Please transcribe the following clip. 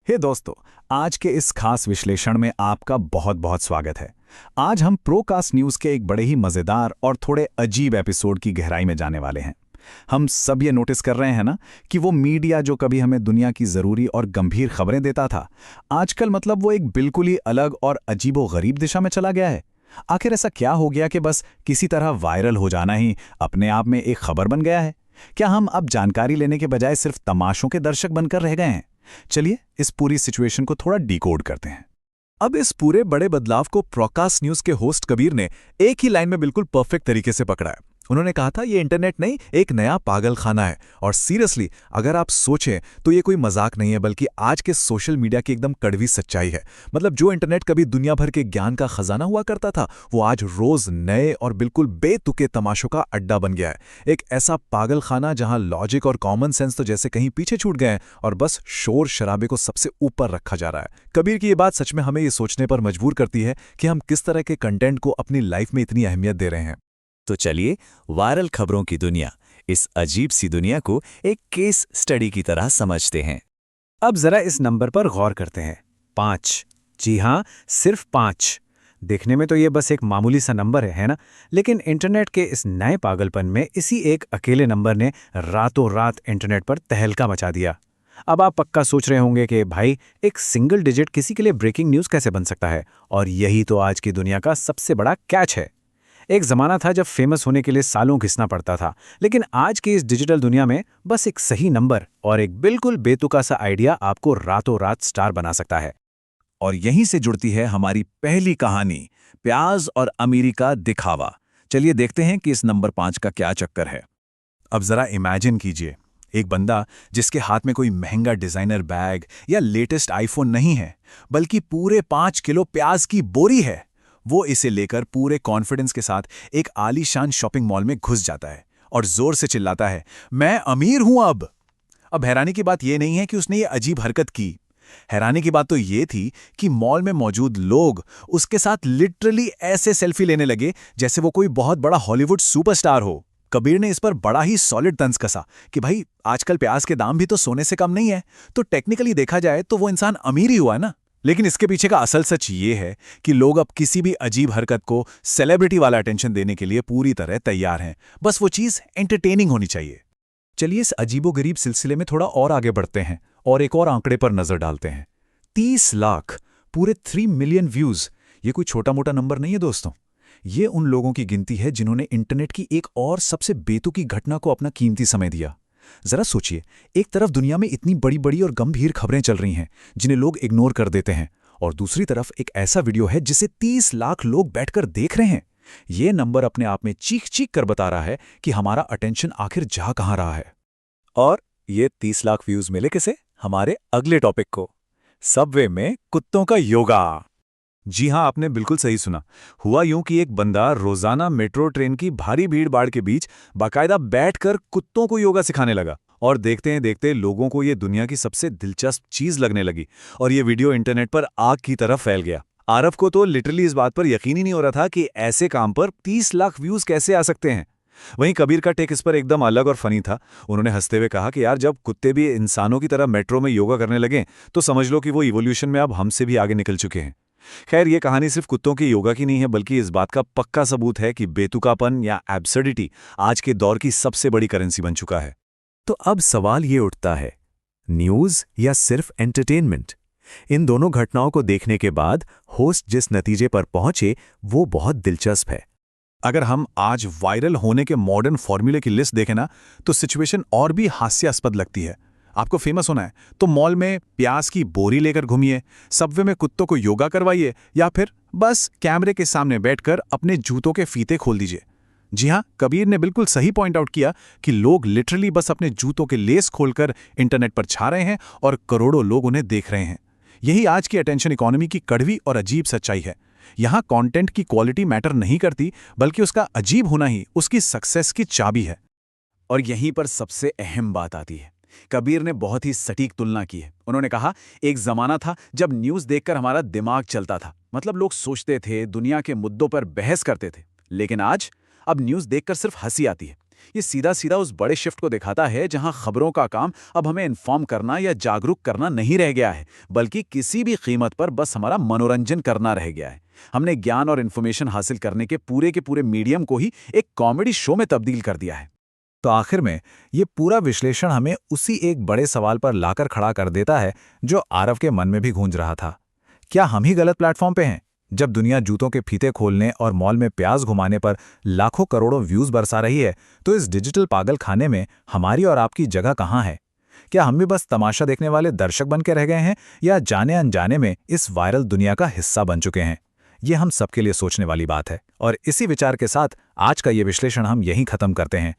हे दोस्तों, आज के इस खास विश्लेषण में आपका बहुत बहुत स्वागत है। आज हम प्रोकास्ट न्यूज़ के एक बड़े ही मज़ेदार और थोड़े अजीब एपिसोड की गहराई में जाने वाले हैं। हम सब ये नोटिस कर रहे हैं ना कि वो मीडिया जो कभी हमें दुनिया की ज़रूरी और गंभीर खबरें देता था, आजकल मतलब वो एक बिल्कुल ही अलग और अजीबो-गरीब दिशा में चला गया है। आखिर ऐसा क्या हो गया कि बस किसी तरह वायरल हो जाना ही अपने आप में एक खबर बन गया है? क्या हम अब जानकारी लेने के बजाय सिर्फ तमाशों के दर्शक बनकर रह गए हैं? चलिए इस पूरी सिचुएशन को थोड़ा डिकोड करते हैं। अब इस पूरे बड़े बदलाव को प्रोकास्ट न्यूज के होस्ट कबीर ने एक ही लाइन में बिल्कुल परफेक्ट तरीके से पकड़ा है। उन्होंने कहा था ये इंटरनेट नहीं, एक नया पागल खाना है। और सीरियसली अगर आप सोचें तो ये कोई मजाक नहीं है, बल्कि आज के सोशल मीडिया की एकदम कड़वी सच्चाई है। मतलब जो इंटरनेट कभी दुनिया भर के ज्ञान का खजाना हुआ करता था, वो आज रोज नए और बिल्कुल बेतुके तमाशों का अड्डा बन गया है। एक ऐसा पागल खाना जहां लॉजिक और कॉमन सेंस तो जैसे कहीं पीछे छूट गए हैं और बस शोर शराबे को सबसे ऊपर रखा जा रहा है। कबीर की ये बात सच में हमें ये सोचने पर मजबूर करती है कि हम किस तरह के कंटेंट को अपनी लाइफ में इतनी अहमियत दे रहे हैं। तो चलिए वायरल खबरों की दुनिया, इस अजीब सी दुनिया को एक केस स्टडी की तरह समझते हैं। अब जरा इस नंबर पर गौर करते हैं। 5। जी हाँ, सिर्फ 5। देखने में तो ये बस एक मामूली सा नंबर है ना? लेकिन इंटरनेट के इस नए पागलपन में इसी एक अकेले नंबर ने रातों रात इंटरनेट पर तहलका मचा दिया। अब आप पक्का सोच रहे होंगे कि भाई, एक सिंगल डिजिट किसी के लिए ब्रेकिंग न्यूज़ कैसे बन सकता है? और यही तो आज की दुनिया का सबसे बड़ा कैच है। एक ज़माना था जब फेमस होने के लिए सालों घिसना पड़ता था, लेकिन आज की इस डिजिटल दुनिया में बस एक सही नंबर और एक बिल्कुल बेतुका सा आइडिया आपको रातों रात स्टार बना सकता है। और यहीं से जुड़ती है हमारी पहली कहानी, प्याज और अमीरी का दिखावा। चलिए देखते हैं कि इस नंबर 5 का क्या चक्कर है। अब जरा इमेजिन कीजिए, एक बंदा जिसके हाथ में कोई महंगा डिजाइनर बैग या लेटेस्ट आईफोन नहीं है, बल्कि पूरे 5 किलो प्याज की बोरी है। वो इसे लेकर पूरे कॉन्फिडेंस के साथ एक आलीशान शॉपिंग मॉल में घुस जाता है और जोर से चिल्लाता है, मैं अमीर हूं अब हैरानी की बात यह नहीं है कि उसने ये अजीब हरकत की। हैरानी की बात तो ये थी कि मॉल में मौजूद लोग उसके साथ लिटरली ऐसे सेल्फी लेने लगे जैसे वो कोई बहुत बड़ा हॉलीवुड सुपरस्टार हो। कबीर ने इस पर बड़ा ही सॉलिड तंज कसा कि भाई, आजकल प्याज के दाम भी तो सोने से कम नहीं है, तो टेक्निकली देखा जाए तो वो इंसान अमीर ही हुआ है ना। लेकिन इसके पीछे का असल सच ये है कि लोग अब किसी भी अजीब हरकत को सेलिब्रिटी वाला अटेंशन देने के लिए पूरी तरह तैयार हैं। बस वो चीज़ एंटरटेनिंग होनी चाहिए। चलिए इस अजीबोगरीब सिलसिले में थोड़ा और आगे बढ़ते हैं और एक और आंकड़े पर नजर डालते हैं। 30 लाख, पूरे 3 मिलियन व्यूज। ये कोई छोटा मोटा नंबर नहीं है दोस्तों। ये उन लोगों की गिनती है जिन्होंने इंटरनेट की एक और सबसे बेतुकी घटना को अपना कीमती समय दिया। जरा सोचिए, एक तरफ दुनिया में इतनी बड़ी बड़ी और गंभीर खबरें चल रही हैं जिन्हें लोग इग्नोर कर देते हैं, और दूसरी तरफ एक ऐसा वीडियो है जिसे 30 लाख लोग बैठकर देख रहे हैं। ये नंबर अपने आप में चीख चीख कर बता रहा है कि हमारा अटेंशन आखिर जा कहां रहा है। और ये 30 लाख व्यूज मिले किसे? हमारे अगले टॉपिक को, सबवे में कुत्तों का योगा। जी हां, आपने बिल्कुल सही सुना। हुआ यूं कि एक बंदा रोजाना मेट्रो ट्रेन की भारी भीड़ भाड़ के बीच बाकायदा बैठकर कुत्तों को योगा सिखाने लगा, और देखते हैं देखते लोगों को ये दुनिया की सबसे दिलचस्प चीज लगने लगी और ये वीडियो इंटरनेट पर आग की तरह फैल गया। आरव को तो लिटरली इस बात पर यकीन ही नहीं हो रहा था कि ऐसे काम पर 30 लाख व्यूज कैसे आ सकते हैं। वहीं कबीर का टेक इस पर एकदम अलग और फनी था। उन्होंने हंसते हुए कहा कि यार, जब कुत्ते भी इंसानों की तरह मेट्रो में योगा करने लगे तो समझ लो कि वो इवोल्यूशन में अब हमसे भी आगे निकल चुके हैं। खैर, ये कहानी सिर्फ कुत्तों की योगा की नहीं है, बल्कि इस बात का पक्का सबूत है कि बेतुकापन या एब्सर्डिटी आज के दौर की सबसे बड़ी करेंसी बन चुका है। तो अब सवाल ये उठता है, न्यूज़ या सिर्फ एंटरटेनमेंट? इन दोनों घटनाओं को देखने के बाद होस्ट जिस नतीजे पर पहुंचे वो बहुत दिलचस्प है। अगर हम आज वायरल होने के मॉडर्न फॉर्मूले की लिस्ट देखें ना, तो सिचुएशन और भी हास्यास्पद लगती है। आपको फेमस होना है तो मॉल में प्याज की बोरी लेकर घूमिए, सबवे में कुत्तों को योगा करवाइए, या फिर बस कैमरे के सामने बैठकर अपने जूतों के फीते खोल दीजिए। जी हाँ, कबीर ने बिल्कुल सही पॉइंट आउट किया कि लोग लिटरली बस अपने जूतों के लेस खोलकर इंटरनेट पर छा रहे हैं और करोड़ों लोग उन्हें देख रहे हैं। यही आज की अटेंशन इकोनॉमी की कड़वी और अजीब सच्चाई है। यहाँ कंटेंट की क्वालिटी मैटर नहीं करती, बल्कि उसका अजीब होना ही उसकी सक्सेस की चाबी है। और यहीं पर सबसे अहम बात आती है। कबीर ने बहुत ही सटीक तुलना की है। उन्होंने कहा, एक जमाना था जब न्यूज़ देखकर हमारा दिमाग चलता था, मतलब लोग सोचते थे, दुनिया के मुद्दों पर बहस करते थे। लेकिन आज अब न्यूज़ देखकर सिर्फ हंसी आती है। ये सीधा सीधा उस बड़े शिफ्ट को दिखाता है जहां खबरों का काम अब हमें इन्फॉर्म करना या जागरूक करना नहीं रह गया है, बल्कि किसी भी कीमत पर बस हमारा मनोरंजन करना रह गया है। हमने ज्ञान और इन्फॉर्मेशन हासिल करने के पूरे मीडियम को ही एक कॉमेडी शो में तब्दील कर दिया है। तो आखिर में ये पूरा विश्लेषण हमें उसी एक बड़े सवाल पर लाकर खड़ा कर देता है जो आरव के मन में भी गूंज रहा था। क्या हम ही गलत प्लेटफॉर्म पे हैं? जब दुनिया जूतों के फीते खोलने और मॉल में प्याज घुमाने पर लाखों करोड़ों व्यूज बरसा रही है, तो इस डिजिटल पागल खाने में हमारी और आपकी जगह कहाँ है? क्या हम भी बस तमाशा देखने वाले दर्शक बन के रह गए हैं, या जाने अनजाने में इस वायरल दुनिया का हिस्सा बन चुके हैं? ये हम सबके लिए सोचने वाली बात है। और इसी विचार के साथ आज का ये विश्लेषण हम यहीं खत्म करते हैं।